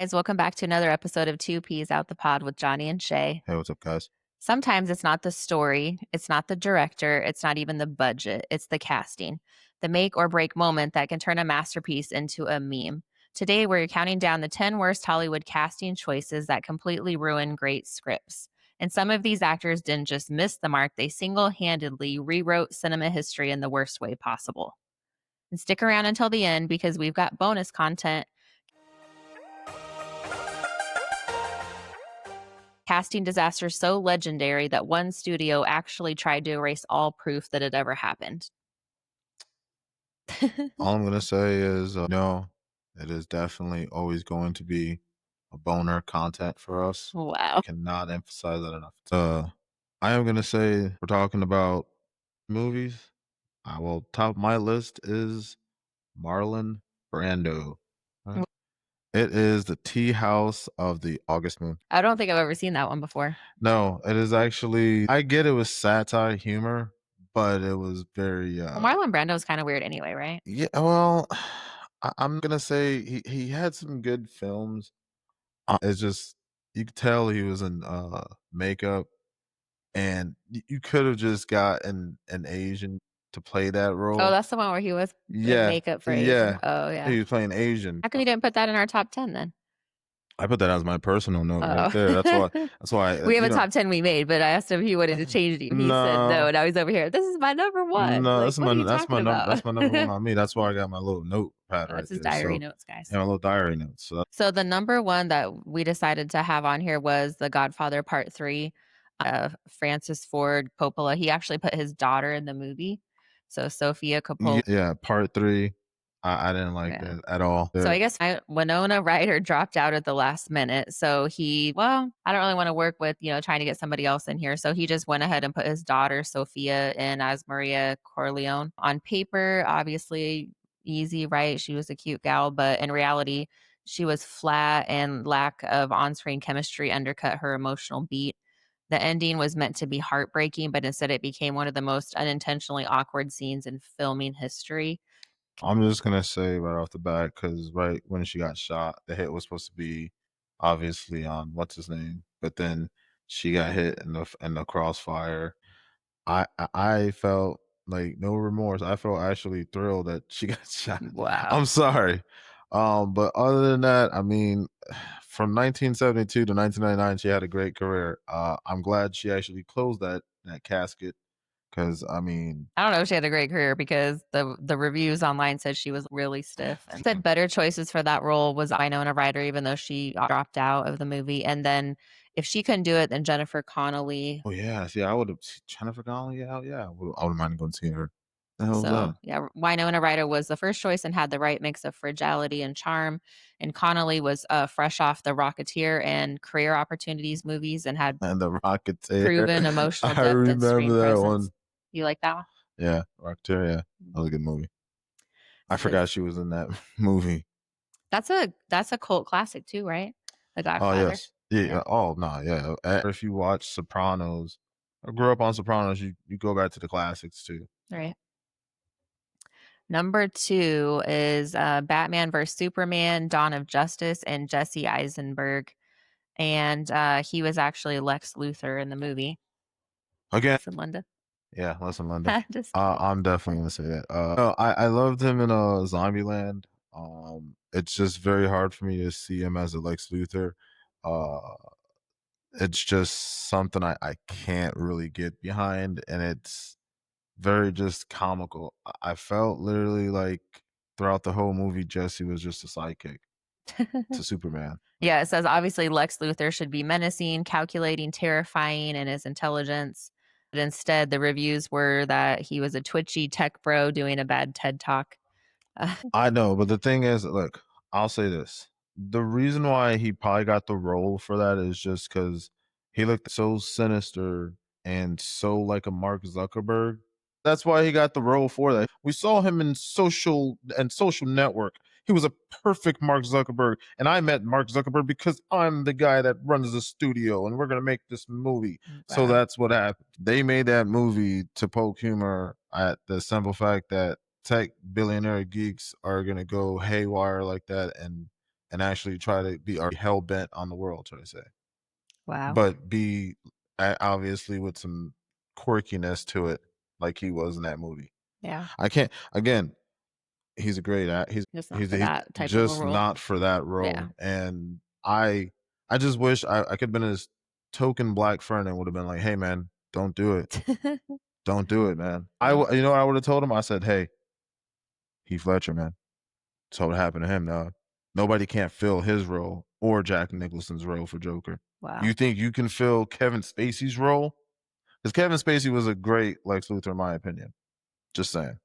Guys, welcome back to another episode of Two Peas Out the Pod with Johnny and Shay. Hey, what's up, guys? Sometimes it's not the story, it's not the director, it's not even the budget, it's the casting, the make or break moment that can turn a masterpiece into a meme. Today, we're counting down the 10 worst Hollywood casting choices that completely ruin great scripts. And some of these actors didn't just miss the mark, they single handedly rewrote cinema history in the worst way possible. And stick around until the end because we've got bonus content. Casting disasters so legendary that one studio actually tried to erase all proof that it ever happened. All I'm gonna say is, no, it is definitely always going to be a boner content for us. Wow. Cannot emphasize that enough. I am gonna say we're talking about movies. Top of my list is Marlon Brando. Right? It is the tea house of the August moon. I don't think I've ever seen that one before. No, it is actually. I get it was satire humor, but it was very. Well, Marlon Brando is kind of weird anyway, right? Yeah, well, I'm gonna say he had some good films. It's just you could tell he was in makeup, and you could have just got an Asian to play that Oh, role. that's the one where he was in Yeah, makeup for Asian. yeah, Oh, yeah. he was playing Asian. How come you didn't put that in our top 10 then? I put that as my personal note right there. That's why. Oh. That's why. We have a top 10 we made, but I asked him if he wanted to change it. And he said no. No, Now he's over here. This is my number one. no, Like, what are you talking about? that's my number one on me. That's why I got my little notepad right That's his there. diary So notes, guys. yeah, my little diary notes. So So the number one that we decided to have on here was The Godfather Part 3. Francis Ford Coppola. He actually put his daughter in the movie. So Sophia Coppola. yeah, part three. I didn't like Yeah. that at all. So I guess Winona Ryder dropped out at the last minute. So I don't really want to work with, trying to get somebody else in here. So he just went ahead and put his daughter, Sophia, in as Maria Corleone. On paper, obviously easy, right? She was a cute gal, but in reality, she was flat and lack of on-screen chemistry undercut her emotional beat. The ending was meant to be heartbreaking, but instead it became one of the most unintentionally awkward scenes in filming history. I'm just gonna say right off the bat because right when she got shot, the hit was supposed to be obviously on what's his name, but then she got hit in the crossfire. I felt like no remorse. I felt actually thrilled that she got shot. Wow. I'm sorry. But other than that, I mean, from 1972 to 1999, she had a great career. I'm glad she actually closed that casket because I mean, I don't know if she had a great career because the reviews online said she was really stiff and said better choices for that role was Winona Ryder, even though she dropped out of the movie. And then if she couldn't do it, then Jennifer Connelly. oh yeah, see, I would have Jennifer Connelly. Yeah, yeah, I would mind going to see her. The hell was So that? yeah, Winona Ryder was the first choice and had the right mix of fragility and charm. And Connelly was fresh off the Rocketeer and Career Opportunities movies and had And the Rocketeer. proven emotional I depth and screen remember that presence. one. You like that one? Yeah, Rocketeer. Yeah, that was a good movie. I forgot she was in that movie. That's a cult classic too, right? The Oh Godfather. yes, yeah. Oh no, yeah. If you watch Sopranos, I grew up on Sopranos. You go back to the classics too. Right. Number 2 is Batman vs. Superman, Dawn of Justice, and Jesse Eisenberg. And he was actually Lex Luthor in the movie. Again, Listen, Linda. yeah. Listen, Linda. Just I'm definitely gonna say that. No, I loved him in Zombieland. It's just very hard for me to see him as a Lex Luthor. Uh, it's just something I can't really get behind, and it's very just comical. I felt literally like throughout the whole movie, Jesse was just a sidekick to Superman. yeah, it says obviously Lex Luthor should be menacing, calculating, terrifying in his intelligence. But instead, the reviews were that he was a twitchy tech bro doing a bad TED talk. I know, but the thing is, look, I'll say this. The reason why he probably got the role for that is just because he looked so sinister and so like a Mark Zuckerberg. That's why he got the role for that. We saw him in Social Network. He was a perfect Mark Zuckerberg. And I met Mark Zuckerberg because I'm the guy that runs the studio and we're gonna make this movie. Wow. So that's what happened. They made that movie to poke humor at the simple fact that tech billionaire geeks are gonna go haywire like that and and actually try to be hell bent on the world, should I say? Wow. But be obviously with some quirkiness to it, like he was in that movie. Yeah. I can't again. He's a great act. Just not He's for he's that type of a just role. not for that Yeah. role, and I just wish I could have been his token black friend and would have been like, "Hey, man, don't do it. Don't do it, man." Yeah. You know what I would have told him? I said, "Hey, Heath Ledger, man. So what happened to him, dog. Nobody can't fill his role or Jack Nicholson's role for Joker. Wow. You think you can fill Kevin Spacey's role? Because Kevin Spacey was a great Lex Luthor, in my opinion. Just saying.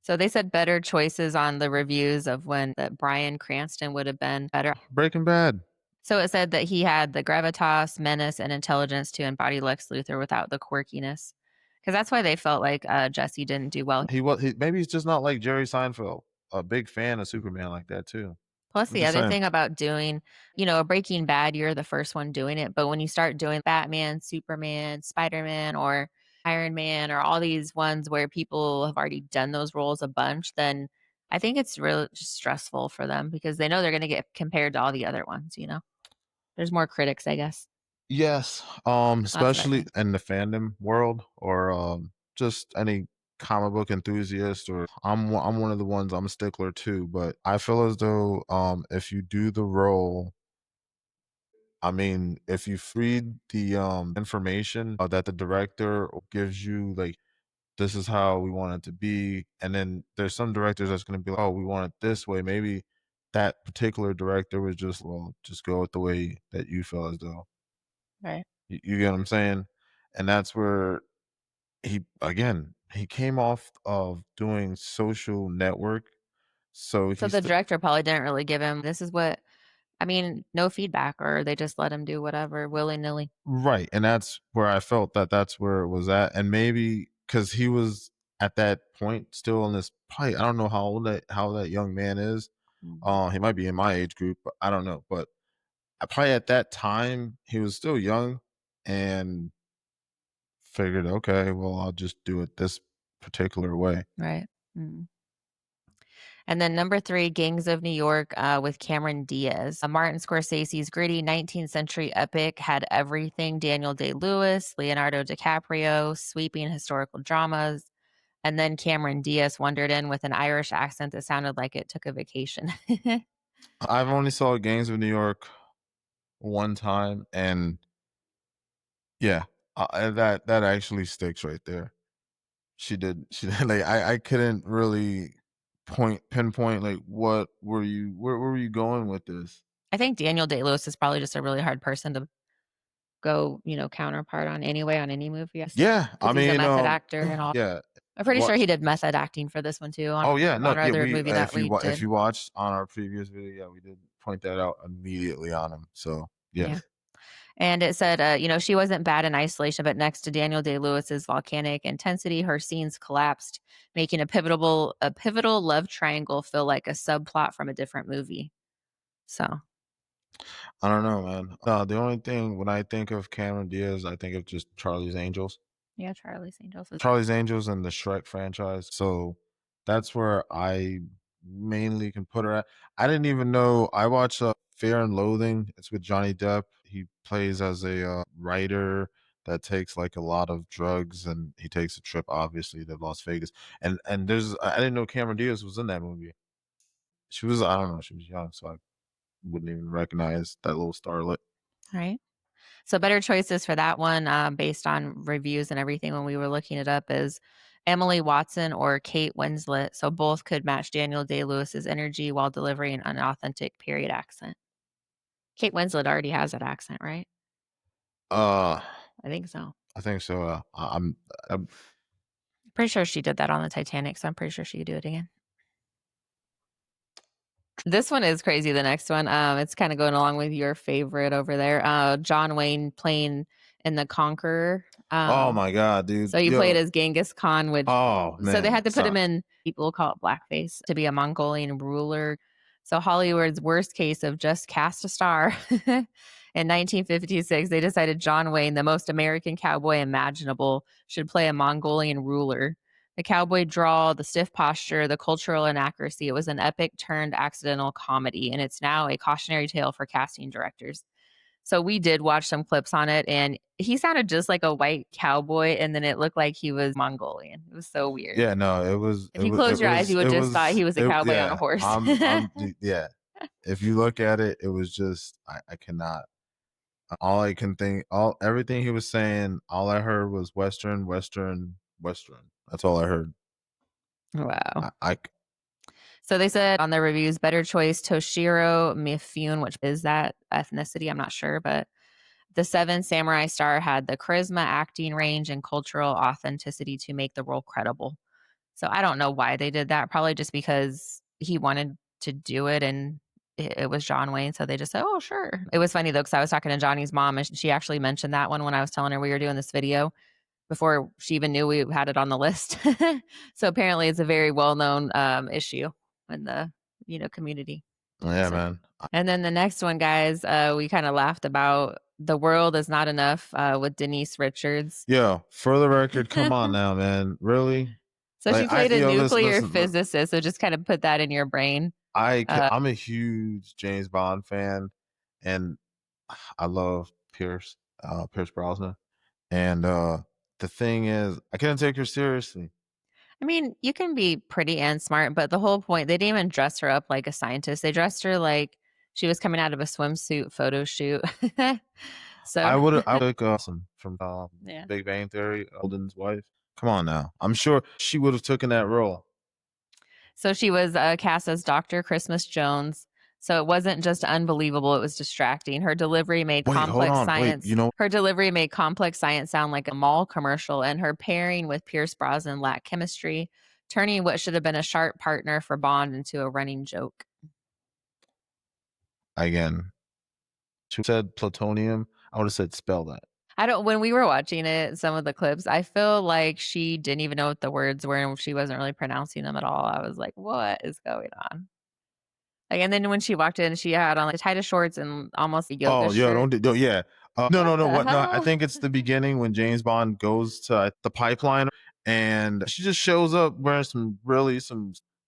So they said better choices on the reviews of when that Bryan Cranston would have been better. Breaking Bad. So it said that he had the gravitas, menace, and intelligence to embody Lex Luthor without the quirkiness. Because that's why they felt like Jesse didn't do well. Maybe he's just not like Jerry Seinfeld. A big fan of Superman like that too. Plus, I'm the just other saying. thing about doing, a Breaking Bad, you're the first one doing it. But when you start doing Batman, Superman, Spider Man, or Iron Man, or all these ones where people have already done those roles a bunch, then I think it's really just stressful for them because they know they're going to get compared to all the other ones. There's more critics, I guess. Yes. That's what I Especially think. in the fandom world or just any comic book enthusiast or I'm one of the ones I'm a stickler too, but I feel as though if you do the role, I mean, if you read the information that the director gives you, like this is how we want it to be, and then there's some directors that's going to be like, oh, we want it this way. Maybe that particular director was just, well, just go with the way that you feel as though. Right. You get what I'm saying? And that's where he came off of doing Social Network, so So he's the director probably didn't really give him, this is what, no feedback, or they just let him do whatever willy nilly. right, and that's where I felt that that's where it was at, and maybe because he was at that point still in this probably I don't know how that young man is. Mhm. He might be in my age group, but I don't know. But probably at that time he was still young and figured, okay, well, I'll just do it this particular way. Right. Mm. And then number 3, Gangs of New York with Cameron Diaz. Martin Scorsese's gritty 19th century epic had everything Daniel Day-Lewis, Leonardo DiCaprio, sweeping historical dramas. And then Cameron Diaz wandered in with an Irish accent that sounded like it took a vacation. I've only saw Gangs of New York one time, and yeah, that actually sticks right there. She did like I couldn't really pinpoint like where were you going with this? I think Daniel Day-Lewis is probably just a really hard person to go, counterpart on anyway on any movie, Yeah, I because he's a mean, method actor and all. yeah, I'm pretty sure what? he did method acting for this one too on Oh yeah, no, on our yeah, other we movie that we if did. you watched on our previous video, yeah, we did point that out immediately on him. So Yeah. yes, And it said, she wasn't bad in isolation, but next to Daniel Day-Lewis's volcanic intensity, her scenes collapsed, making a pivotal love triangle feel like a subplot from a different movie. So, I don't know, man. No, the only thing when I think of Cameron Diaz, I think of just Charlie's Angels. yeah, Charlie's Angels is Charlie's Angels and the Shrek franchise. So that's where I mainly can put her at. I didn't even know I watched Fear and Loathing. It's with Johnny Depp. He plays as a writer that takes like a lot of drugs, and he takes a trip obviously to Las Vegas. And there's I didn't know Cameron Diaz was in that movie. She was I don't know, she was young, so I wouldn't even recognize that little starlet. right. So, better choices for that one, based on reviews and everything when we were looking it up, is Emily Watson or Kate Winslet. So, both could match Daniel Day Lewis's energy while delivering an authentic period accent. Kate Winslet already has that accent, right? Uh I think so. I think so. I'm Pretty sure she did that on the Titanic, so I'm pretty sure she could do it again. This one is crazy, the next one. It's kinda going along with your favorite over there. John Wayne playing in The Conqueror. oh my god, dude. So he played Yo. as Genghis Khan, which Oh so they man. had to put him Sorry. in, people call it blackface, to be a Mongolian ruler. So Hollywood's worst case of just cast a star. In 1956, they decided John Wayne, the most American cowboy imaginable, should play a Mongolian ruler. The cowboy drawl, the stiff posture, the cultural inaccuracy. It was an epic turned accidental comedy, and it's now a cautionary tale for casting directors. So we did watch some clips on it, and he sounded just like a white cowboy, and then it looked like he was Mongolian. It was so weird. Yeah, no, it was If you close your eyes, you would just thought he was a cowboy on a yeah, horse. yeah. If you look at it, it was just I cannot. All I can think, all everything he was saying, all I heard was Western, Western, Western. That's all I heard. Wow. I So they said on their reviews, better choice Toshiro Mifune, which is that ethnicity? I'm not sure, but the Seven Samurai star had the charisma, acting range, and cultural authenticity to make the role credible. So I don't know why they did that. Probably just because he wanted to do it and it was John Wayne. So they just said, oh, sure. It was funny though, because I was talking to Johnny's mom and she actually mentioned that one when I was telling her we were doing this video before she even knew we had it on the list. So apparently it's a very well known issue in the community. yeah, So, man. and then the next one, guys, we kind of laughed about The World Is Not Enough with Denise Richards. Yo, for the record, come on now, man. Really? So Like she played a listen, nuclear listen. physicist. So just kind of put that in your brain. I'm a huge James Bond fan, and I love Pierce Brosnan. And the thing is, I couldn't take her seriously. I mean, you can be pretty and smart, but the whole point, they didn't even dress her up like a scientist. They dressed her like she was coming out of a swimsuit photo shoot. So, I would some from yeah. Big Bang Theory, Holden's wife. Come on now, I'm sure she would have taken that role. So she was cast as Dr. Christmas Jones. So it wasn't just unbelievable, it was distracting. Her delivery made Wait, hold complex on, wait. science. Her delivery made complex science sound like a mall commercial, and her pairing with Pierce Brosnan lacked chemistry, turning what should have been a sharp partner for Bond into a running joke. Again, she said plutonium. I would have said spell that. I don't when we were watching it, some of the clips, I feel like she didn't even know what the words were and she wasn't really pronouncing them at all. I was like, what is going on? Like, and then when she walked in, she had on like the tightest shorts and almost a yoga Oh, yeah, shirt. don't yeah. No, What no, no, the what? No, I hell? think it's the beginning when James Bond goes to the pipeline and she just shows up wearing some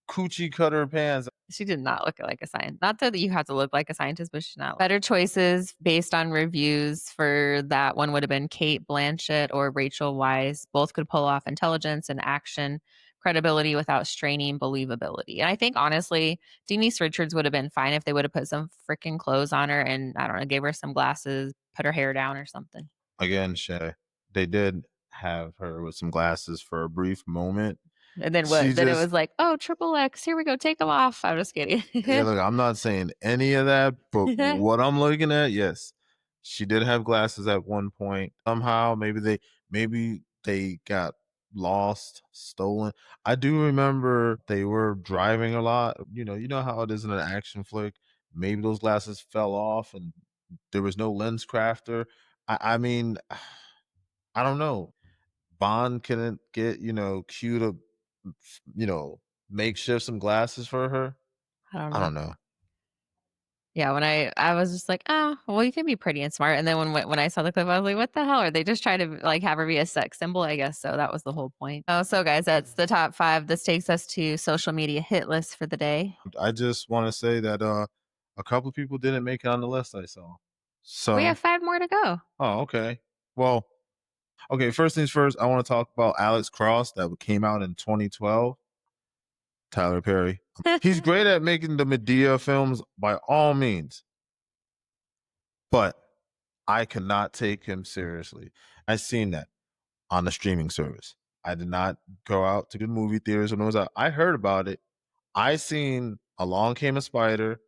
coochie cutter pants. She did not look like a scientist. Not that you have to look like a scientist, but she's not. Better choices based on reviews for that one would have been Kate Blanchett or Rachel Weisz. Both could pull off intelligence and action, credibility without straining believability. And I think honestly, Denise Richards would have been fine if they would have put some freaking clothes on her and I don't know, gave her some glasses, put her hair down or something. Again, Shay, they did have her with some glasses for a brief moment. And then She what? Then it just was like, oh, triple X, here we go, take them off. I'm just kidding. Yeah, look, I'm not saying any of that, but what I'm looking at, yes, she did have glasses at one point. Somehow, maybe they got lost, stolen. I do remember they were driving a lot. You know how it is in an action flick. Maybe those glasses fell off and there was no lens crafter. I mean, I don't know. Bond couldn't get, Q to, makeshift some glasses for her. I don't I know. don't know. Yeah, when I was just like, "Oh, well, you can be pretty and smart." And then when I saw the clip, I was like, "What the hell? Are they just trying to, like, have her be a sex symbol?" I guess so, that was the whole point. Oh, so guys, that's the top 5. This takes us to social media hit list for the day. I just want to say that a couple of people didn't make it on the list I saw. We have So, 5 more to go. oh, okay. Well, okay, first things first, I want to talk about Alex Cross that came out in 2012. Tyler Perry. He's great at making the Medea films by all means, but I cannot take him seriously. I seen that on the streaming service. I did not go out to the movie theaters when it was out. I heard about it. I seen Along Came a Spider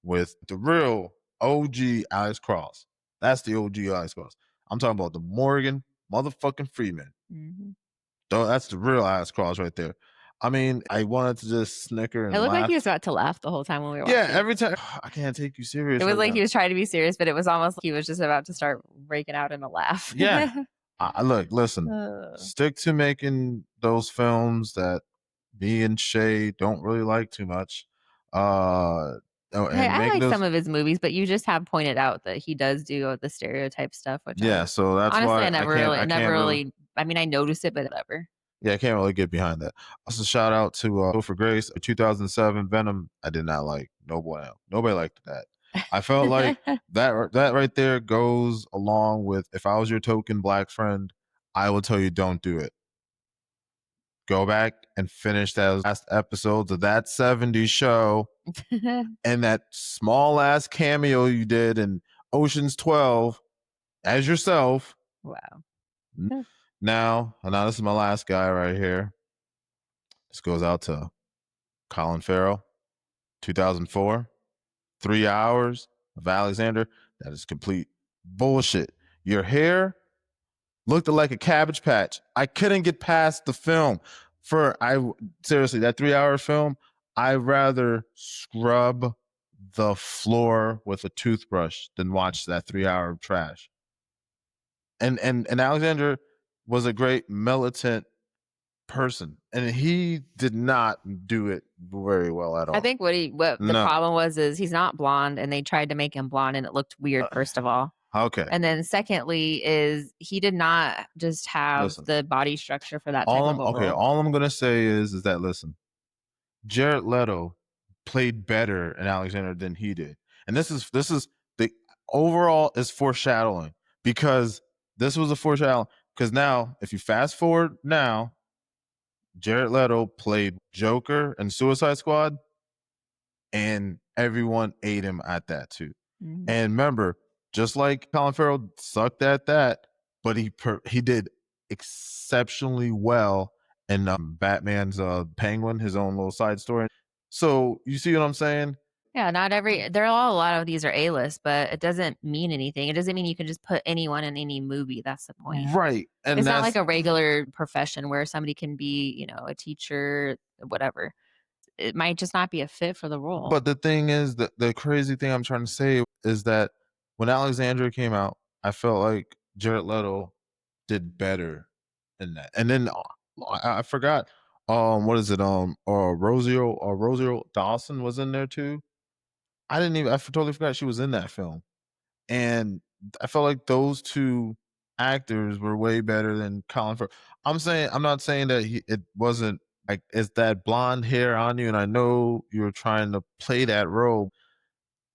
with the real OG Alex Cross. That's the OG Alex Cross. I'm talking about the Morgan motherfucking Freeman. Mhm. That's the real Alex Cross right there. I mean, I wanted to just snicker It and looked like laugh. he was about to laugh the whole time when we were Yeah, watching it. every time I can't take you serious It was right like now. he was trying to be serious, but it was almost like he was just about to start breaking out in a laugh. Yeah. Look, listen, Uh. stick to making those films that me and Shay don't really like too much. Hey, And I making like those some of his movies, but you just have pointed out that he does do the stereotype stuff, which Yeah, I so that's honestly, why I I never can't really I mean, I noticed it, but whatever. Yeah, I can't really get behind that. Also, shout out to for Grace, 2007 Venom. I did not like. Nobody liked that. I felt like that right there goes along with if I was your token black friend, I will tell you don't do it. Go back and finish those last episodes of that 70s show and that small ass cameo you did in Ocean's 12 as yourself. Wow. Now this is my last guy right here. This goes out to Colin Farrell, 2004, 3 hours of Alexander. That is complete bullshit. Your hair looked like a cabbage patch. I couldn't get past the film. Seriously, that 3 hour film, I'd rather scrub the floor with a toothbrush than watch that 3 hour of trash. And Alexander was a great militant person, and he did not do it very well at I all. think what the No. problem was is he's not blonde, and they tried to make him blonde, and it looked weird, first of all. Okay. And then secondly is he did not just have Listen. the body structure for that type of a role. All I'm gonna say is that listen, Jared Leto played better in Alexander than he did. And this is the overall is foreshadowing because this was a foreshadow. Because now, if you fast forward now, Jared Leto played Joker and Suicide Squad, and everyone ate him at that too. Mhm. And remember, just like Colin Farrell sucked at that, but he did exceptionally well in Batman's Penguin, his own little side story. So you see what I'm saying? Yeah, not every they're all a lot of these are A-list, but it doesn't mean anything. It doesn't mean you can just put anyone in any movie, that's the point. Right. And It's not like that's a regular profession where somebody can be, a teacher, whatever. It might just not be a fit for the role. but the thing is the crazy thing I'm trying to say is that when Alexandria came out, I felt like Jared Leto did better in that. And then I forgot what is it Rosario Dawson was in there too. I totally forgot she was in that film. And I felt like those two actors were way better than Colin Firth. I'm not saying that it wasn't like it's that blonde hair on you, and I know you're trying to play that role.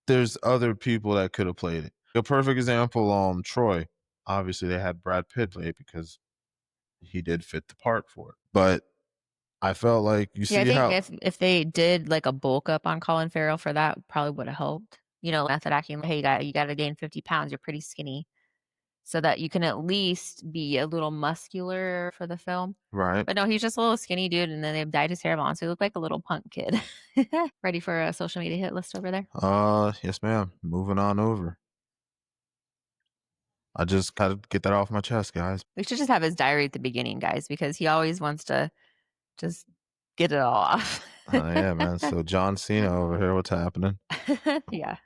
There's other people that could have played it. A perfect example, Troy. Obviously, they had Brad Pitt play it because he did fit the part for it. But I felt like you Yeah, I see think how if they did like a bulk up on Colin Farrell for that, probably would have helped. Method acting. Hey, you got to gain 50 pounds. You're pretty skinny, so that you can at least be a little muscular for the film. right. But no, he's just a little skinny dude, and then they've dyed his hair blonde, so he looked like a little punk kid. Ready for a social media hit list over there? Yes, ma'am. Moving on over. I just gotta get that off my chest, guys. We should just have his diary at the beginning, guys, because he always wants to just get it all off. Yeah, man. So John Cena over here, what's happening? Yeah.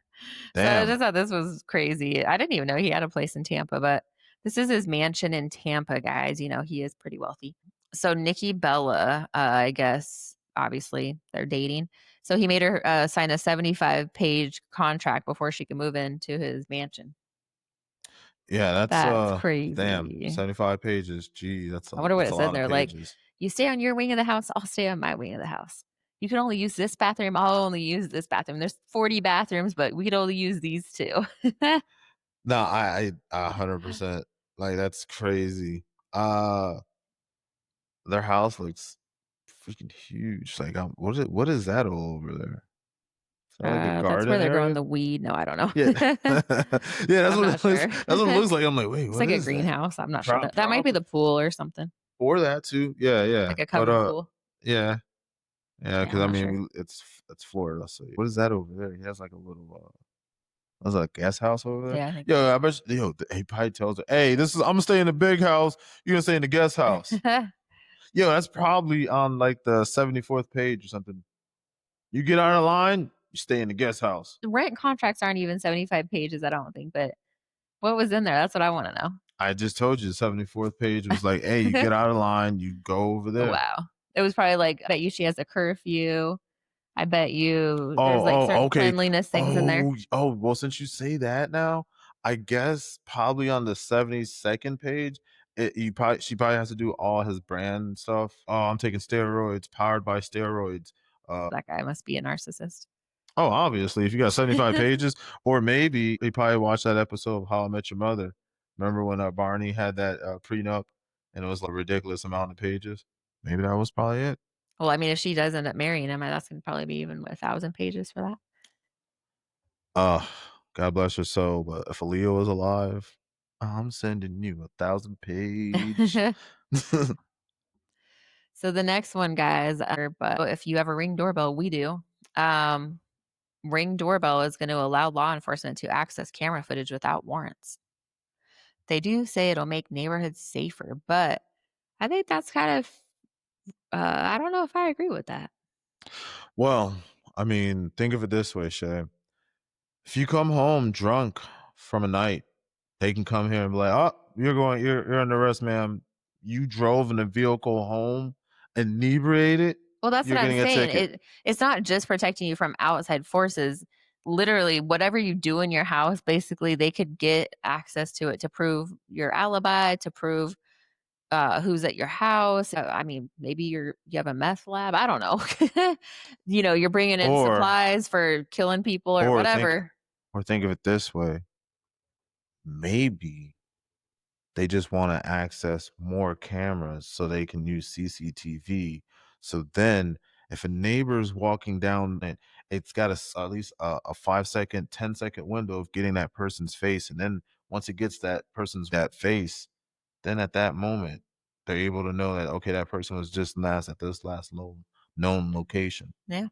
So I Damn. just thought this was crazy. I didn't even know he had a place in Tampa, but this is his mansion in Tampa, guys. He is pretty wealthy. So Nikki Bella, I guess, obviously they're dating. So he made her sign a 75-page contract before she could move into his mansion. Yeah, that's That's damn, crazy. 75 pages. Gee, I wonder what that's it a said lot of there. Like, pages. you stay on your wing of the house, I'll stay on my wing of the house. You can only use this bathroom. I'll only use this bathroom. There's 40 bathrooms, but we could only use these two. No, I 100% like that's crazy. Their house looks freaking huge. Like, what is that all over there? Is that like a That's where garden they're growing area? the weed. No, I don't know. Yeah. Yeah, that's I'm what not it looks sure. that's what it looks like. I'm like, "Wait, It's what like a is that?" greenhouse. I'm not sure. That might be Probably the pool or something, or that too. Yeah, yeah. like a But, covered pool. yeah. Yeah, Yeah, because I'm I not mean, sure. it's Florida, so what is that over there? He has like a little, that's a guest house over there? Yeah, I think Yo, I bet he probably tells her, "Hey, this is I'm gonna stay in the big house, you're gonna stay in the guest house." so. Yo, that's probably on like the 74th page or something. You get out of line, you stay in the guest house. Rent contracts aren't even 75 pages, I don't think, but what was in there? That's what I wanna I just told you the 74th page was like, "Hey, you know. get out of line, you go over there." Wow. It was probably like, I bet you she has a curfew. I bet you there's, like, certain Okay. cleanliness things in there. Well, since you say that now, I guess probably on the 72nd page, she probably has to do all his brand stuff. Oh, I'm taking steroids, powered by steroids. That guy must be a narcissist. Oh, obviously, if you got 75 pages, or maybe he probably watched that episode of How I Met Your Mother. Remember when Barney had that prenup and it was like a ridiculous amount of pages? Maybe that was probably it. Well, I mean, if she does end up marrying him, that's gonna probably be even 1,000 pages for Uh, God bless her soul. But if Aaliyah was alive, I'm sending you 1,000 page. that. So the next one, guys, but if you have a Ring doorbell, we do. Um, Ring doorbell is going to allow law enforcement to access camera footage without warrants. They do say it'll make neighborhoods safer, but I think that's kind of, I don't know if I agree with that. Well, I mean, think of it this way, Shay. If you come home drunk from a night, they can come here and be like, "Oh, you're under arrest, ma'am. You drove in a vehicle home inebriated. Well, that's You're what I'm getting a saying. ticket." It's not just protecting you from outside forces. Literally, whatever you do in your house, basically, they could get access to it to prove your alibi, to prove who's at your house. I mean, maybe you have a meth lab. I don't know. You're bringing in Or supplies for killing people or or think whatever. or think of it this way. Maybe they just want to access more cameras so they can use CCTV. So then if a neighbor's walking down and it's got at least a 5 second, 10 second window of getting that person's face. And then once it gets that person's that face, then at that moment, they're able to know that, okay, that person was just last at this last known location. Yeah.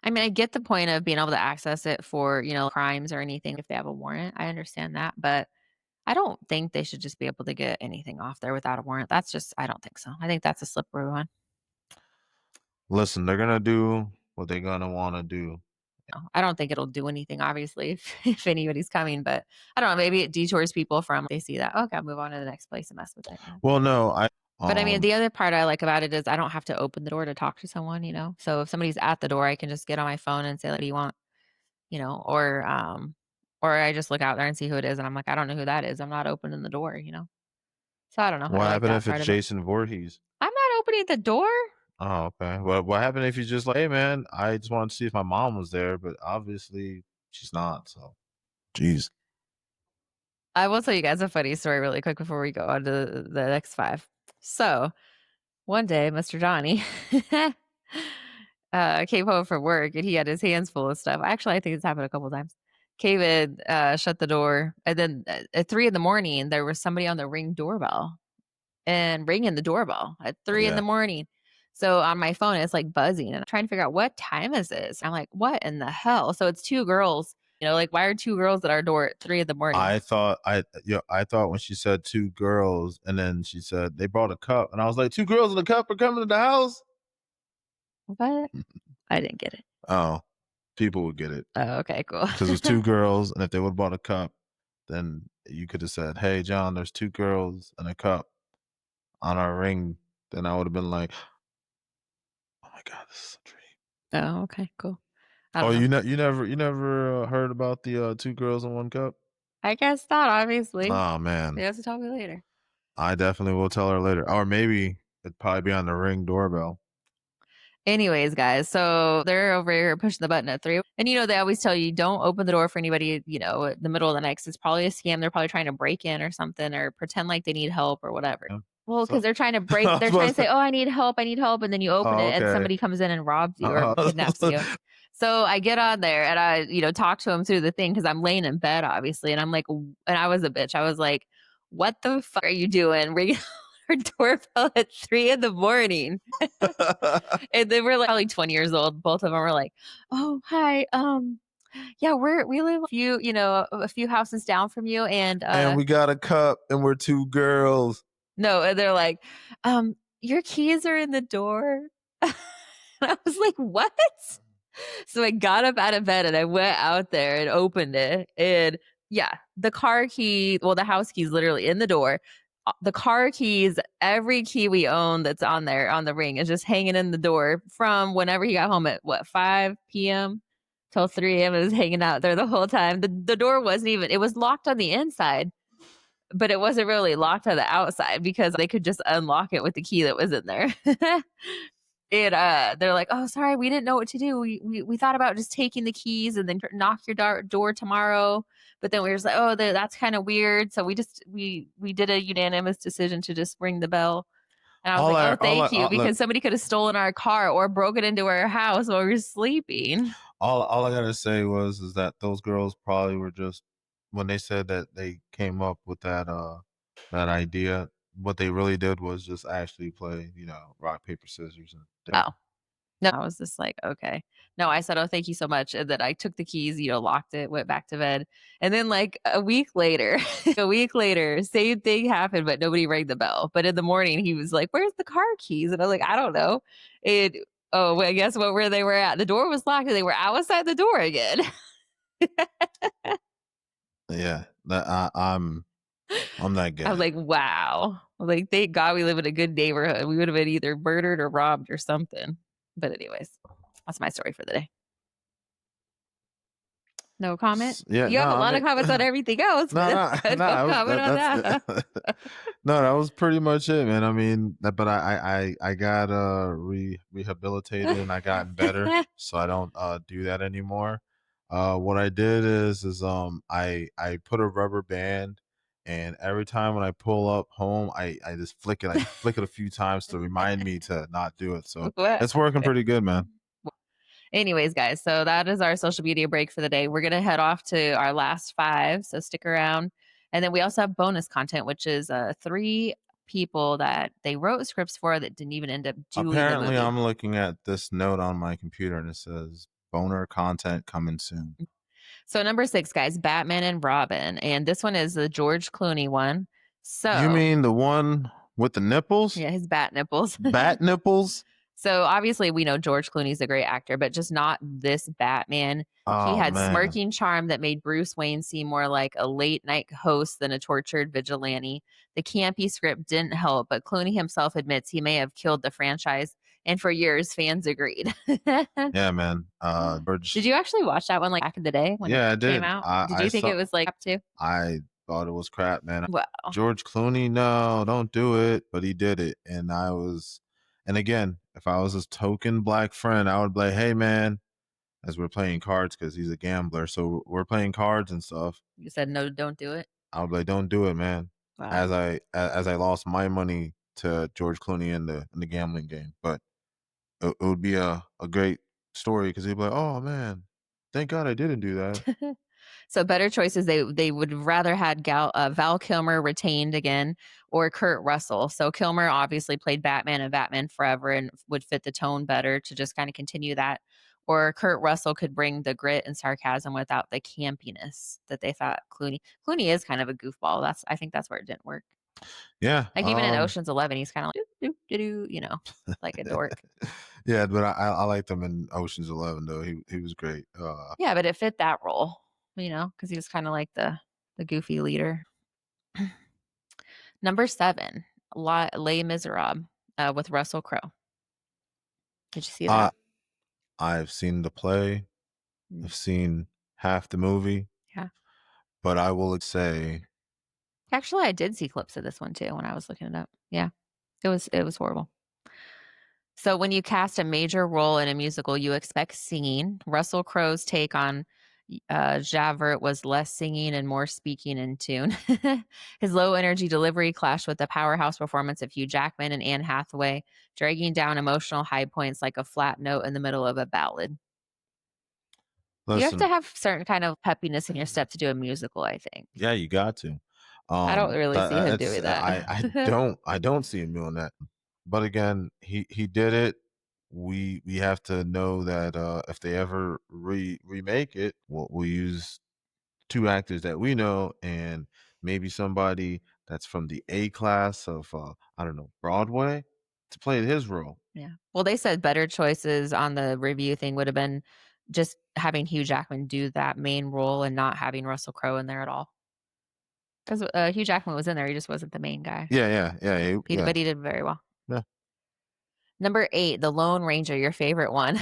I mean, I get the point of being able to access it for, crimes or anything if they have a warrant. I understand that, but I don't think they should just be able to get anything off there without a warrant. I don't think so. I think that's a slippery one. Listen, they're gonna do what they're gonna want to do. I don't think it'll do anything, obviously, if anybody's coming, but I don't know. Maybe it detours people from, they see that, okay, I'll move on to the next place and mess with it. Well, no, I But I mean, um the other part I like about it is I don't have to open the door to talk to someone. So if somebody's at the door, I can just get on my phone and say, "What do you want?" Or I just look out there and see who it is, and I'm like, "I don't know who that is. I'm not opening the door." So I don't know. what I like happened that if it's part of it. Jason Voorhees? I'm not opening the door. Oh, okay. Well, what happened if you just like, hey man, I just wanted to see if my mom was there, but obviously she's not. So, jeez. I will tell you guys a funny story really quick before we go on to the next five. So one day, Mr. Johnny came home from work and he had his hands full of stuff. Actually, I think it's happened a couple times. Came in, shut the door, and then at 3 in the morning, there was somebody on the Ring doorbell and ringing the doorbell at 3 in the morning. So on my phone, it's like buzzing, and I'm trying to figure out what time is this. I'm like, what in the hell? So it's two girls. Like why are two girls at our door at 3 in the morning? I thought when she said two girls and then she said they brought a cup and I was like, two girls in a cup are coming to the house. What? I didn't get it. Oh, people would get it Oh, okay, cool. because it was two girls, and if they would have bought a cup, then you could have said, "Hey, John, there's two girls and a cup on our ring." Then I would have been like, "Oh my god, this is a dream." Oh, okay, cool. I Oh, don't know. you never heard about the two girls in one cup? I guess not, obviously. Oh You man, have to tell me later. I definitely will tell her later, or maybe it'd probably be on the Ring doorbell. Anyways, guys, so they're over here pushing the button at 3. And they always tell you don't open the door for anybody, in the middle of the night 'cause it's probably a scam. They're probably trying to break in or something or pretend like they need help or whatever. Yeah. Well, because So I was they're trying to supposed say, to. "Oh, I need help," and then you open Oh, it and okay. somebody comes in and robs you or I was supposed kidnaps to. you. So I get on there and I, talk to him through the thing because I'm laying in bed, obviously. And I'm like, and I was a bitch. I was like, what the fuck are you doing? Ringing our doorbell at 3 in the morning. And they were like probably 20 years old. Both of them were like, "Oh, hi. Yeah, we live a few houses down from you, and And we got a cup, and we're two girls. no," and they're like, "Your keys are in the door." And I was like, "What?" So I got up out of bed and I went out there and opened it. And yeah, the car key, well, the house key's literally in the door. The car keys, every key we own that's on there on the ring is just hanging in the door from whenever he got home at 5 p.m. till 3 a.m. It was hanging out there the whole time. The door wasn't even, it was locked on the inside, but it wasn't really locked on the outside because they could just unlock it with the key that was in there. They're like, "Oh, sorry, we didn't know what to do. We thought about just taking the keys and then knock your door tomorrow, but then we were just like, oh, that's kind of weird. So we did a unanimous decision to just ring the bell." And I was All like, I "Oh, all I thank you," all look, because somebody could have stolen our car or broken into our house while we were sleeping. all I gotta say was is that those girls probably were just when they said that they came up with that idea, what they really did was just actually play, rock, paper, scissors, and Oh, no, I was just like, "Okay." No, I said, "Oh, thank you so much," and then I took the keys, locked it, went back to bed, and then, like, a week later a week later, same thing happened, but nobody rang the bell, but in the morning, he was like, "Where's the car keys?" And I was like, "I don't know." And oh, well, guess what where they were at? The door was locked, and they were outside the door again. yeah, that I'm that I was guy. like, "Wow." I was like, "Thank God we live in a good neighborhood. We would have been either murdered or robbed or something." But anyways, that's my story for the day. No comment? Yeah, You no, have a I lot of mean, comments on everything else, but no, that's no, good. no, No I was comment on that's that. no, that was pretty much it, man. I mean, but I got rehabilitated and I gotten better, so I don't do that anymore. What I did is I put a rubber band, and every time when I pull up home, I just flick it. I flick it a few times to remind me to not do it. So What? it's working pretty good, man. Anyways, guys, so that is our social media break for the day. We're gonna head off to our last 5, so stick around. And then we also have bonus content, which is 3 people that they wrote scripts for that didn't even end up doing the Apparently, movie. I'm looking at this note on my computer and it says boner content coming soon. So number 6, guys, Batman and Robin, and this one is the George Clooney one. You So mean the one with the nipples? yeah, his bat nipples. Bat nipples? So obviously, we know George Clooney's a great actor, but just not this Batman. He Oh had man. smirking charm that made Bruce Wayne seem more like a late night host than a tortured vigilante. The campy script didn't help, but Clooney himself admits he may have killed the franchise. And for years, fans agreed. Yeah, man. Did George. you actually watch that one like back in the day when it Yeah, I came did. out? Did I you think saw it was like up to? I thought it was crap, man. Well, George Clooney, no, don't do it. But he did it. And again, if I was his token black friend, I would be like, hey man, as we're playing cards, because he's a gambler. So we're playing cards and stuff. you said no, don't do it. I would be like, don't do it, man. Wow. As I lost my money to George Clooney in the gambling game. But it would be a great story because he'd be like, "Oh man, thank God I didn't do that." So better choices. They would have rather had Val Kilmer retained again or Kurt Russell. So Kilmer obviously played Batman and Batman Forever and would fit the tone better to just kind of continue that. Or Kurt Russell could bring the grit and sarcasm without the campiness that they thought Clooney. Clooney is kind of a goofball. I think that's where it didn't work. Yeah, Like even in Ocean's 11, he's kind of like doo, doo, doo, doo, like a dork. yeah, but I liked him in Ocean's 11 though. He was great. Yeah, but it fit that role, because he was kind of like the goofy leader. Number 7, Les Miserables, with Russell Crowe. Did you see I that? I've seen the play. Mm, I've seen half the movie, yeah. but I will say, Actually, I did see clips of this one too when I was looking it up. Yeah. It was horrible. So when you cast a major role in a musical, you expect singing. Russell Crowe's take on Javert was less singing and more speaking in tune. His low energy delivery clashed with the powerhouse performance of Hugh Jackman and Anne Hathaway, dragging down emotional high points like a flat note in the middle of a ballad. You have to listen, have certain kind of peppiness in your step to do a musical, I think. yeah, you got to. I don't really see him It's doing that. I don't see him doing that. But again, he did it. We have to know that if they ever remake it, we'll use two actors that we know and maybe somebody that's from the A class of I don't know, Broadway to play his role. Yeah. Well, they said better choices on the review thing would have been just having Hugh Jackman do that main role and not having Russell Crowe in there at all. Because Hugh Jackman was in there, he just wasn't the main guy. Yeah, yeah, yeah, But he did very well. yeah. Number 8, The Lone Ranger, your favorite one.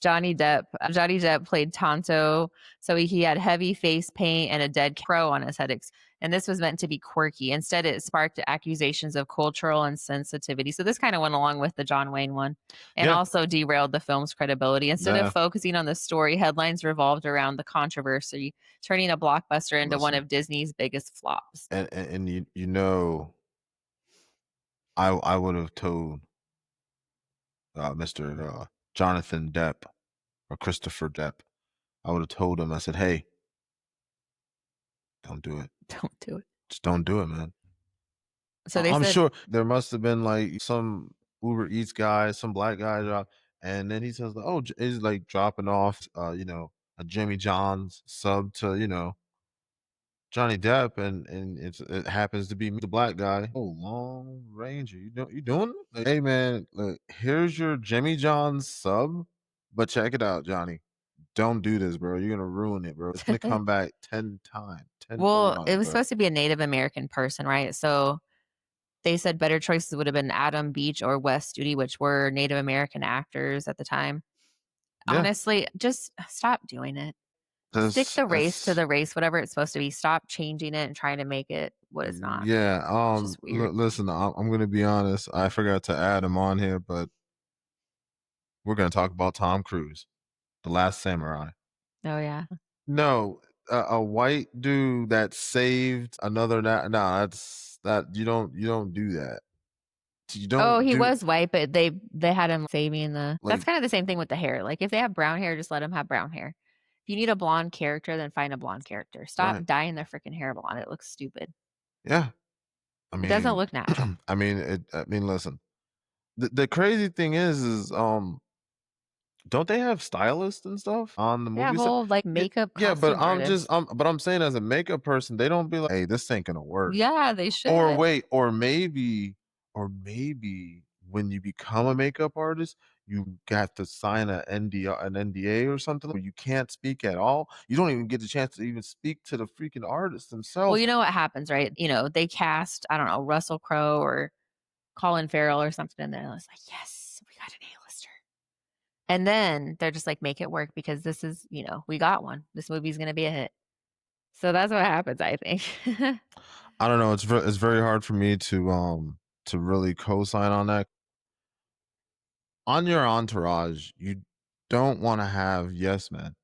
Johnny Depp. Johnny Depp played Tonto, so he had heavy face paint and a dead crow on his head, and this was meant to be quirky. Instead, it sparked accusations of cultural insensitivity. So this kinda went along with the John Wayne one, and Yeah, also derailed the film's credibility. Instead of nah. focusing on the story, headlines revolved around the controversy, turning a blockbuster into one Listen, of Disney's biggest flops. and you know, I would have told Mr. Jonathan Depp or Christopher Depp. I would have told him. I said, "Hey, don't do it. Don't do it. Just don't do it, man." So they I'm said sure there must have been like some Uber Eats guy, some black guy, and then he says, "Oh, he's like dropping off, a Jimmy John's sub to Johnny Depp, and it happens to be me, the black guy. Oh, Long Ranger, you doing it? Like, hey man, look, here's your Jimmy John's sub, but check it out, Johnny. Don't do this, bro. You're gonna ruin it, bro. It's gonna come back 10 times, tenfold well, on it you, was bro." supposed to be a Native American person, right? So they said better choices would have been Adam Beach or Wes Studi, which were Native American actors at the time. Yeah, Honestly, just stop doing it. Stick that's the race to that's the race, whatever it's supposed to be. Stop changing it and trying to make it what it's not. yeah. It's just weird. Listen, I'm gonna be honest. I forgot to add him on here, but we're gonna talk about Tom Cruise, The Last Samurai. Oh, yeah. No, a white dude that saved another no, that you don't do that. You Oh, don't he do was white, but they had him saving the that's like kinda the same thing with the hair. Like, if they have brown hair, just let them have brown hair. If you need a blonde character, then find a blonde character. Stop right. dyeing their freaking hair blonde. It looks stupid. Yeah. I It doesn't mean look natural. listen. The crazy thing is don't they have stylists and stuff on the They have movie set? whole, like, Yeah, makeup yeah, but costume artists. I'm saying as a makeup person, they don't be like, "Hey, this ain't gonna work." Yeah, they Or should. wait, or maybe when you become a makeup artist, you got to sign an NDA or something where you can't speak at all. You don't even get the chance to even speak to the freaking artist Well, themselves. you know what happens, right? They cast, I don't know, Russell Crowe or Colin Farrell or something, and then it's like, "Yes, we got an A-lister." And then they're just like, "Make it work because this is, we got one. This movie's gonna be a hit." So that's what happens, I think. I don't know. It's very hard for me to really co-sign on that. On your entourage, you don't want to have yes men,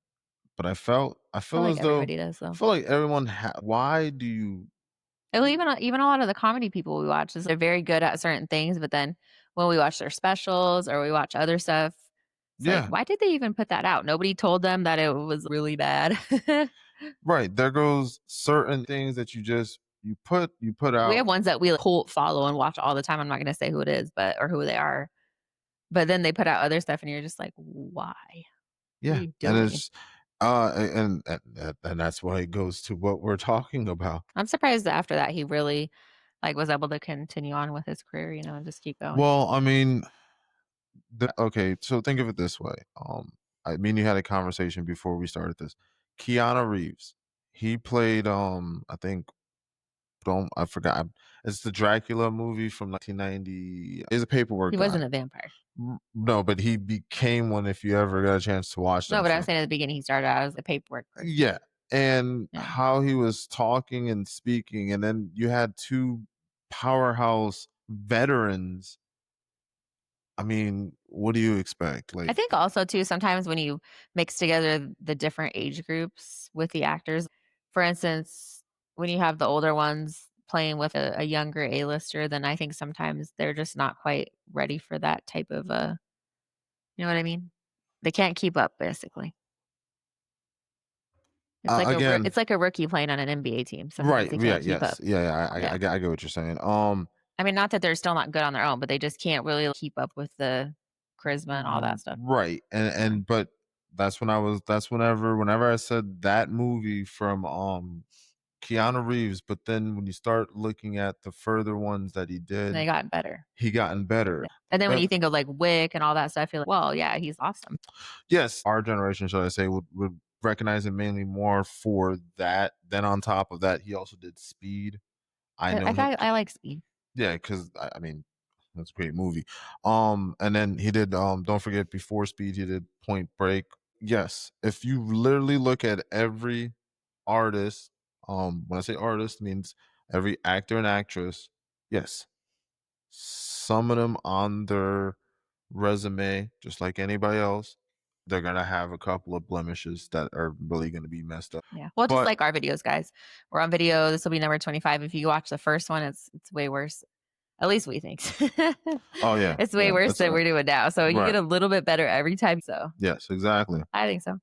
but I I feel feel like as though everybody does, I though. feel like everyone. Why do you? Well, even a lot of the comedy people we watch is they're very good at certain things, but then when we watch their specials or we watch other stuff, it's like, Yeah, why did they even put that out? Nobody told them that it was really bad. right. There goes certain things that you put We have out. ones that we cult follow and watch all the time. I'm not gonna say who it is, but or who they are. But then they put out other stuff and you're just like, "Why? What are Yeah, you and doing?" it's and that's why it goes to what we're talking about. I'm surprised that after that he really, like, was able to continue on with his career, and just keep going. Well, I mean, okay, so think of it this way. I mean, you had a conversation before we started this. Keanu Reeves, he played, I think, don't I forgot. It's the Dracula movie from 1990. He's a paperwork He guy. wasn't a vampire. No, but he became one. If you ever got a chance to watch No, that but I was film. saying at the beginning he started out as a paperwork person. Yeah, and Yeah. how he was talking and speaking, and then you had 2 powerhouse veterans. I mean, what do you expect? I Like think also too, sometimes when you mix together the different age groups with the actors, for instance, when you have the older ones playing with a younger A-lister, then I think sometimes they're just not quite ready for that type of you know what I mean? They can't keep up basically. again, It's like a rookie playing on an NBA team. Sometimes right? they Yeah, can't keep up. yes, yeah, yeah. Yeah. I get what you're saying. I mean, not that they're still not good on their own, but they just can't really keep up with the charisma and all that stuff. right, Yeah. but that's whenever I said that movie from Keanu Reeves, but then when you start looking at the further ones that he And did, they got better. he gotten better. Yeah. And then when But you think of like Wick and all that stuff, you're like, well, yeah, he's awesome. yes, our generation, should I say, would recognize him mainly more for that. Then on top of that, he also did Speed. I know him. I like Speed. Yeah, because I mean, that's a great movie. And then he did don't forget Before Speed, he did Point Break. Yes, if you literally look at every artist, when I say artist means every actor and actress, yes, some of them on their resume, just like anybody else, they're gonna have a couple of blemishes that are really gonna be messed up. Yeah. Well, just But like our videos, guys. We're on video. This will be number 25. If you watch the first one, it's way worse. At least we think. oh yeah, It's way yeah, worse it's than we're doing now. So you get right. a little bit better every time. So Yes, exactly. I think so.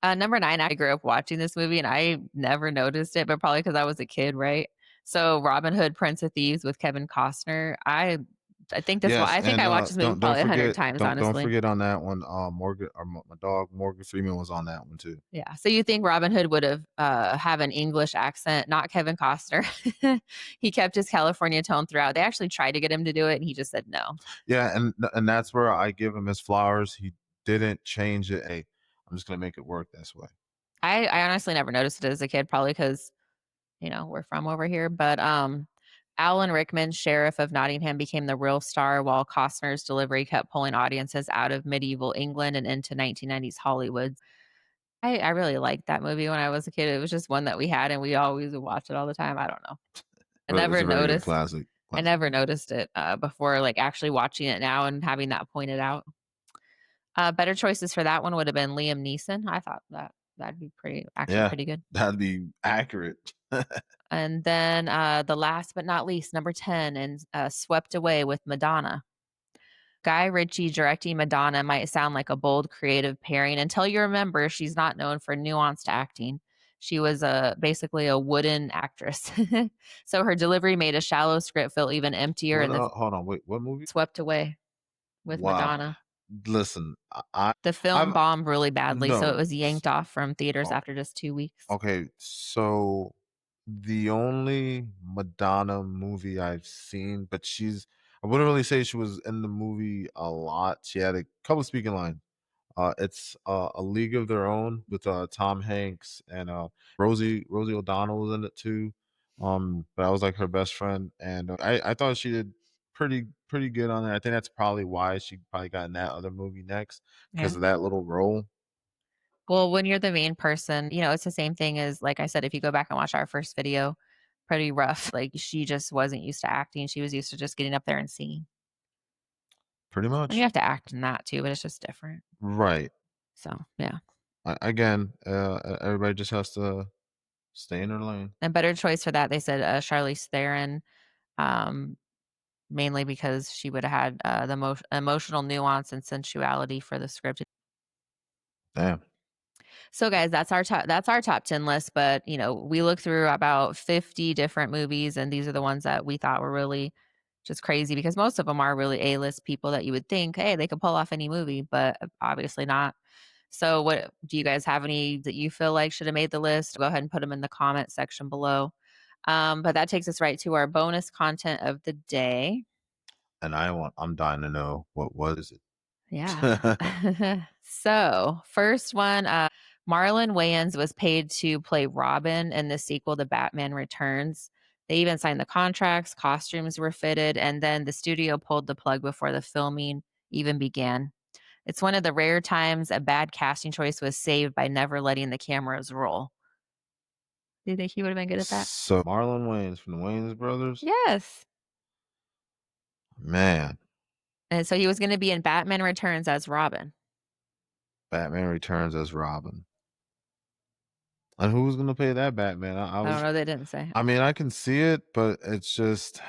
Number 9, I grew up watching this movie and I never noticed it, but probably because I was a kid, right? So Robin Hood, Prince of Thieves with Kevin Costner. I think this one. Yes, I think and I watched this movie don't probably 100 forget times, don't honestly. forget on that one. Morgan or my dog Morgan Freeman was on that one too. Yeah. So you think Robin Hood would have an English accent, not Kevin Costner. He kept his California tone throughout. They actually tried to get him to do it and he just said no. Yeah, and that's where I give him his flowers. He didn't change it. Hey, I'm just gonna make it work this way. I honestly never noticed it as a kid, probably because, we're from over here. But Alan Rickman, sheriff of Nottingham, became the real star while Costner's delivery kept pulling audiences out of medieval England and into 1990s Hollywood. I really liked that movie when I was a kid. It was just one that we had and we always would watch it all the time. I don't know. I It's never a very good noticed classic. I Classic. never noticed it, before, like, actually watching it now and having that pointed out. Better choices for that one would have been Liam Neeson. I thought that'd be Yeah, pretty good. that'd be accurate. And then, the last but not least, number 10 and, Swept Away with Madonna. Guy Ritchie directing Madonna might sound like a bold, creative pairing until you remember she's not known for nuanced acting. She was basically a wooden actress. So her delivery made a shallow script feel even emptier What? in the Hold on. Wait. What movie? Swept Away with Wow. Madonna. Listen, The film I've bombed really badly, so it no. was yanked off from theaters Okay. after just 2 weeks. Okay. So the only Madonna movie I've seen, but I wouldn't really say she was in the movie a lot. She had a couple speaking lines. It's A League of Their Own with Tom Hanks and Rosie O'Donnell was in it too. But I was like her best friend, and I thought she did pretty good on it. I think that's probably why she probably got in that other movie next because Yeah. of that little role. Well, when you're the main person, it's the same thing as, like I said, if you go back and watch our first video, pretty rough. Like, she just wasn't used to acting. She was used to just getting up there and singing. Pretty And you much, have to act in that too, but it's just different. right? So, yeah. Again, everybody just has to stay in their lane. And better choice for that, they said, Charlize Theron, um, mainly because she would have had the most emotional nuance and sensuality for the script. Damn. So guys, that's our top 10 list, but we looked through about 50 different movies and these are the ones that we thought were really just crazy because most of them are really A-list people that you would think, hey, they could pull off any movie, but obviously not. So what do you guys have any that you feel like should have made the list? Go ahead and put them in the comment section below. But that takes us right to our bonus content of the day. And I'm dying to know what was Yeah. it. So, first one, Marlon Wayans was paid to play Robin in the sequel to Batman Returns. They even signed the contracts, costumes were fitted, and then the studio pulled the plug before the filming even began. It's one of the rare times a bad casting choice was saved by never letting the cameras roll. Do you think he would have been good at that? So Marlon Wayans from the Wayans brothers, Yes. man. And so he was going to be in Batman Returns as Robin. Batman Returns as Robin. And who was gonna play that Batman? I I don't was know. They didn't say. I mean, I can see it, but it's just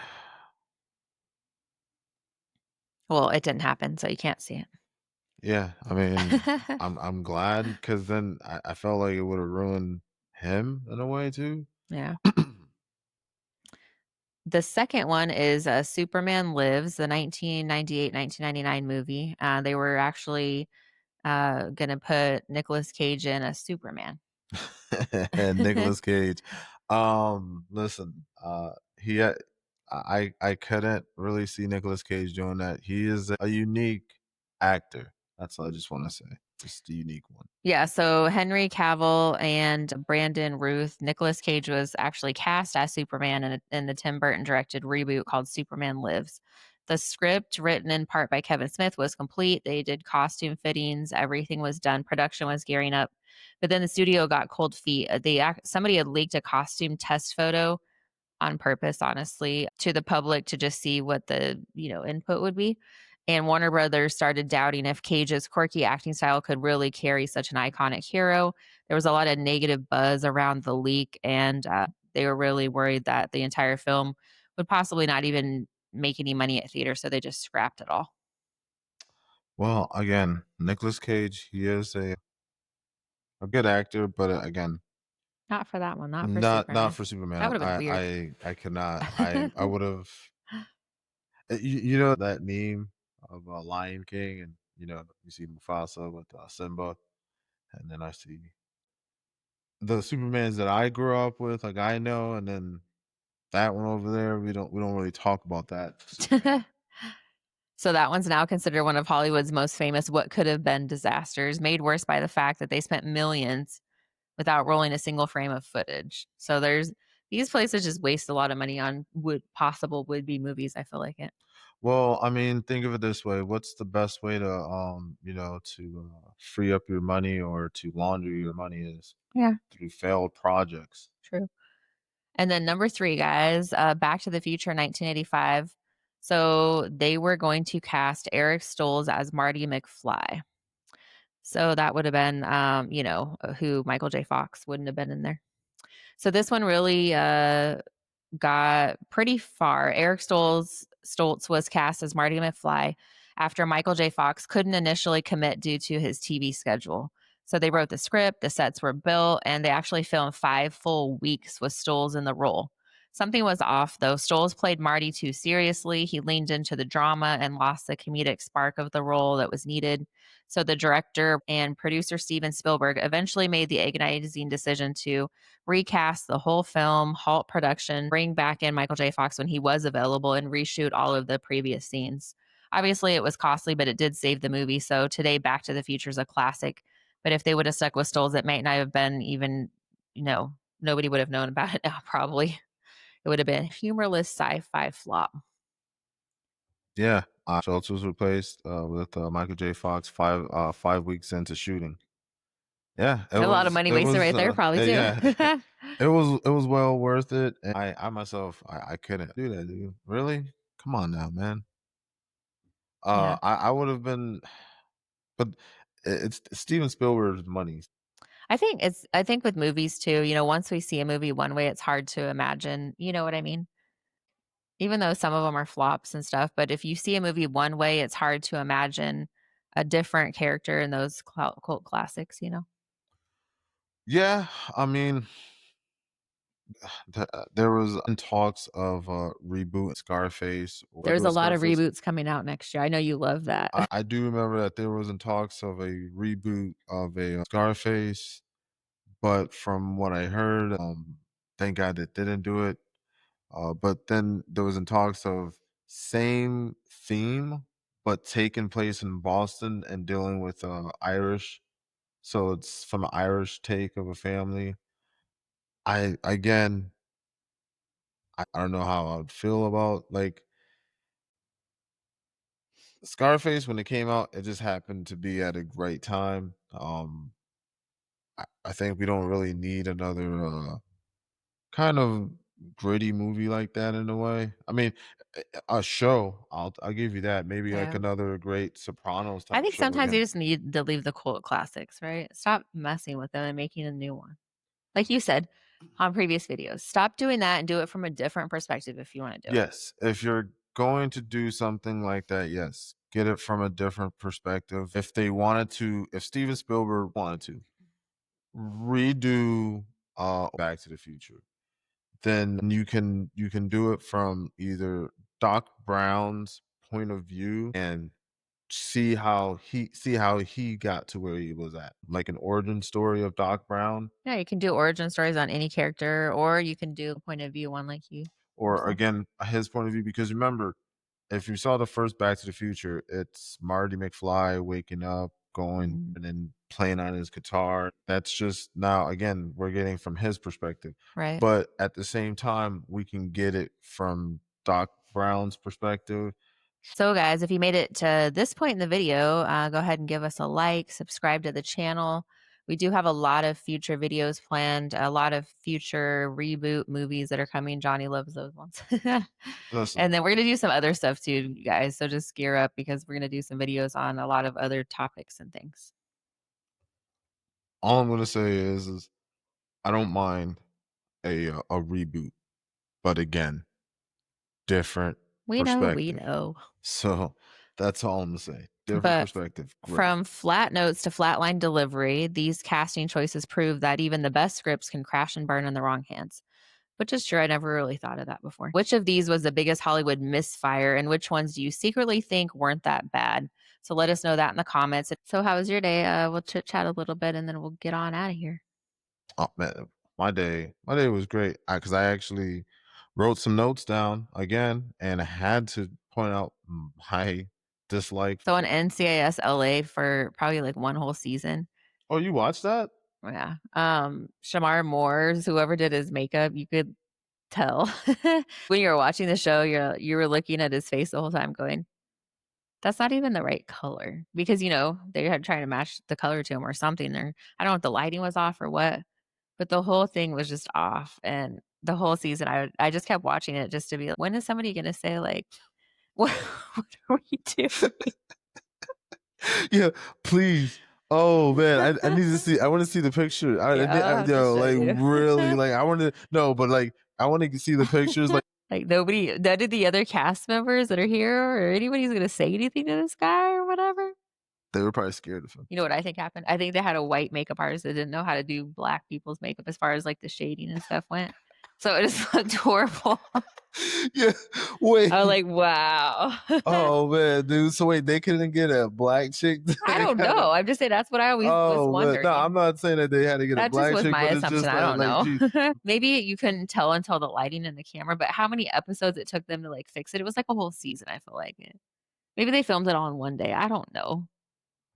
Well, it didn't happen, so you can't see yeah, I mean, it. I'm glad because then I felt like it would have ruined him in a way too. Yeah. The second one is Superman Lives, the 1999 movie. They were actually going to put Nicolas Cage in as Superman. And Nicolas Cage. Listen, he had, I couldn't really see Nicolas Cage doing that. He is a unique actor. That's all I just want to say. Just a unique one. Yeah, so Henry Cavill and Brandon Ruth, Nicolas Cage was actually cast as Superman in the Tim Burton directed reboot called Superman Lives. The script, written in part by Kevin Smith, was complete. They did costume fittings, everything was done, production was gearing up. But then the studio got cold feet. Somebody had leaked a costume test photo on purpose, honestly, to the public to just see what the, input would be. And Warner Brothers started doubting if Cage's quirky acting style could really carry such an iconic hero. There was a lot of negative buzz around the leak, and they were really worried that the entire film would possibly not even make any money at theater, so they just scrapped it all. Well, again, Nicolas Cage, he is a good actor, but again, Not for that one, not for not Superman. for That Superman. would have been weird. I cannot. I would have. You know that meme of Lion King, and you see Mufasa with Simba, and then I see the Supermans that I grew up with, like I know, and then that one over there. We don't really talk about that Superman. So that one's now considered one of Hollywood's most famous what could have been disasters, made worse by the fact that they spent millions without rolling a single frame of footage. So there's these places just waste a lot of money on possible would be movies. I feel like it. Well, I mean, think of it this way: what's the best way to, to free up your money or to launder your money is Yeah, through failed projects. true. And then number three, guys, Back to the Future 1985. So they were going to cast Eric Stoltz as Marty McFly. So that would have been, who Michael J. Fox wouldn't have been in there. So this one really got pretty far. Eric Stoltz was cast as Marty McFly after Michael J. Fox couldn't initially commit due to his TV schedule. So they wrote the script, the sets were built, and they actually filmed 5 full weeks with Stoltz in the role. Something was off, though. Stoltz played Marty too seriously. He leaned into the drama and lost the comedic spark of the role that was needed. So the director and producer Steven Spielberg eventually made the agonizing decision to recast the whole film, halt production, bring back in Michael J. Fox when he was available, and reshoot all of the previous scenes. Obviously, it was costly, but it did save the movie. So today, Back to the Future is a classic. But if they would have stuck with Stolz, it might not have been even, nobody would have known about it now, probably. It would have been a humorless sci fi flop. Yeah, Schultz was replaced with Michael J. Fox 5 weeks into shooting. Yeah, A lot of money it wasted was right there, probably too. yeah, it was well worth it. And I myself I couldn't do that, dude. Really? Come on now, man. Yeah. I would have been, but it's Steven Spielberg's money. I think with movies too, once we see a movie one way, it's hard to imagine, you know what I mean? Even though some of them are flops and stuff, but if you see a movie one way, it's hard to imagine a different character in those cult classics, you know? Yeah, I mean, there was in talks of reboot Scarface or There's a reboot lot of Scarface. reboots coming out next year. I know you love that. I do remember that there was in talks of a reboot of a Scarface, but from what I heard, thank God they didn't do it. But then there was in talks of same theme, but taking place in Boston and dealing with Irish. So it's from an Irish take of a family. I again, I don't know how I would feel about like Scarface when it came out. It just happened to be at a great time. I think we don't really need another kind of gritty movie like that in a way. I mean, a show, I'll give you that. Maybe like Yeah. another great Sopranos I type think show sometimes you again. just need to leave the cult classics, right? Stop messing with them and making a new one. Like you said on previous videos, stop doing that and do it from a different perspective if you want to do it. Yes, if you're going to do something like that, yes, get it from a different perspective. If they wanted to, if Steven Spielberg wanted to redo Back to the Future, then you can do it from either Doc Brown's point of view and see how he got to where he was at, like an origin story of Doc Brown, Yeah, you can do origin stories on any character, or you can do a point of view one like you or said. again his point of view. Because remember, if you saw the first Back to the Future, it's Marty McFly waking up, going Mhm. and then playing on his guitar. That's just now again we're getting from his perspective, Right. but at the same time we can get it from Doc Brown's perspective, So, guys, if you made it to this point in the video, go ahead and give us a like, subscribe to the channel. We do have a lot of future videos planned, a lot of future reboot movies that are coming. Johnny loves those ones. Listen, And then we're going to do some other stuff too, you guys. So just gear up because we're going to do some videos on a lot of other topics and things. all I'm gonna say is I don't mind a reboot, but again, different We know, we perspective. know. So that's all I'm gonna say. Different But perspective. Great. from flat notes to flatline delivery, these casting choices prove that even the best scripts can crash and burn in the wrong hands. Which is true. I never really thought of that before. Which of these was the biggest Hollywood misfire, and which ones do you secretly think weren't that bad? So let us know that in the comments. So, how was your day? We'll chit chat a little bit, and then we'll get on out of here. Oh man, my day was great because I actually wrote some notes down again and I had to point out my dislike. So on NCIS LA for probably like one whole season. Oh, you watched that? Yeah. Shamar Moore's whoever did his makeup, you could tell when you were watching the show, you were looking at his face the whole time, going, "That's not even the right color," because they had trying to match the color to him or something. Or I don't know if the lighting was off or what, but the whole thing was just off. And the whole season, I just kept watching it just to be like, when is somebody gonna say like, what, what are we doing? Yeah, please. Oh man, I need to see. I want to see the picture. Yeah, I'll have to show Like you. really, like I want to no, but like I want to see the pictures. Like Like none of the other cast members that are here or anybody's gonna say anything to this guy or whatever. they were probably scared of him. You know what I think happened? I think they had a white makeup artist that didn't know how to do black people's makeup as far as like the shading and stuff went. So it just looked horrible. Yeah, wait. I was like, wow. Oh man, dude. So wait, they couldn't get a black chick. I don't know. I'm just saying that's what I always was Oh man, no, wondering. I'm not saying that they had to get a That just black was chick, my but it's assumption. just I don't like, geez, know. Maybe you couldn't tell until the lighting and the camera, but how many episodes it took them to like fix it? It was like a whole season, I feel like. Maybe they filmed it all in one day. I don't know.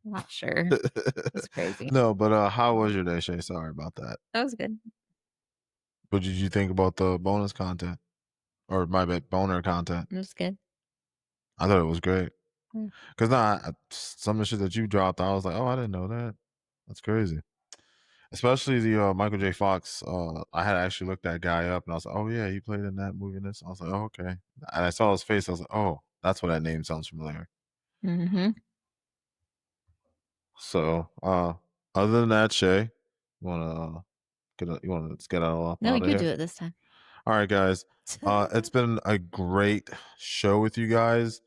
I'm not sure. It's crazy. no, but how was your day, Shay? Sorry about that. That was good. What did you think about the bonus content or my bad boner content? It was good. I thought it was great Yeah. because some of the shit that you dropped, I was like, oh, I didn't know that. That's crazy. Especially the Michael J. Fox. I had actually looked that guy up, and I was like, oh yeah, he played in that movie. And this, I was like, oh okay. And I saw his face. I was like, oh, that's why that name sounds familiar. Mm-hmm. So, other than that, Shay, you wanna you wanna get all No, out of you here? do it this time. All right, guys. It's been a great show with you guys.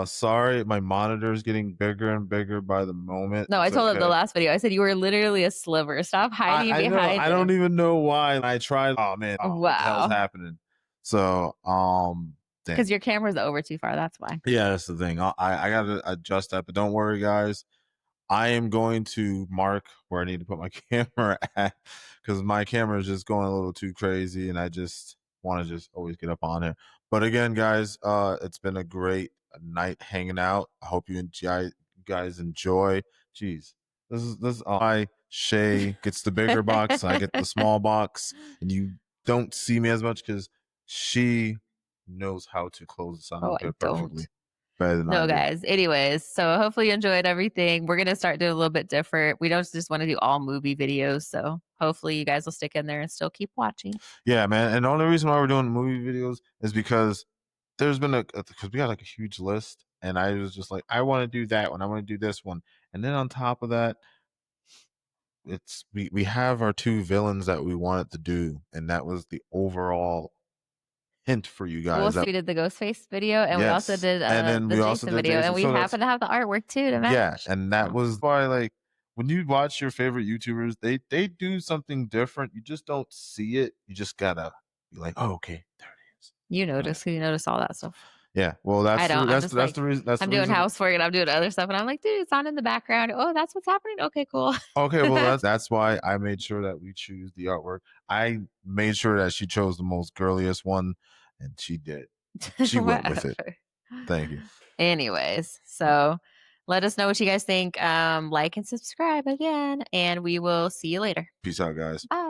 Sorry, my monitor is getting bigger and bigger by the moment. No, I It's told it the okay. last video. I said you were literally a sliver. Stop hiding I know. behind I don't him. even know why. I tried. Oh man, what the hell's Wow. happening? So, Because dang. your camera's over too far. That's why. Yeah, that's the thing. I gotta adjust that, but don't worry, guys. I am going to mark where I need to put my camera at because my camera is just going a little too crazy, and I just want to just always get up on it. But again, guys, it's been a great night hanging out. I hope you guys enjoy. Jeez, this is I Shay gets the bigger box, I get the small box, and you don't see me as much because she knows how to close the sound Oh, I good perfectly don't. better than I No, do. guys. Anyways, so hopefully you enjoyed everything. We're gonna start doing a little bit different. We don't just want to do all movie videos. So hopefully you guys will stick in there and still keep watching. Yeah, man. And the only reason why we're doing movie videos is because there's been because we got like a huge list, and I was just like, I want to do that one, I want to do this one, and then on top of that, it's we have our two villains that we wanted to do, and that was the overall hint for you We'll guys. see. We did the Ghostface video, and we also Yes, did and then the we also Jason did video, and Jason. we So that's happen to have the artwork too to yeah, match. and that So. was why like when you watch your favorite YouTubers, they do something different. You just don't see it. You just gotta be like, oh, okay, there it is. You Got it. notice. You notice all that stuff. Yeah, well, I don't. I'm just that's like, the reason. That's I'm the doing reason. housework and I'm doing other stuff, and I'm like, dude, it's on in the background. Oh, that's what's happening. Okay, cool. Okay, well, that's why I made sure that we choose the artwork. I made sure that she chose the most girliest one, and she did. She went with it. Whatever. Thank you. Anyways, so let us know what you guys think. Like and subscribe again, and we will see you later. Peace out, guys. Bye.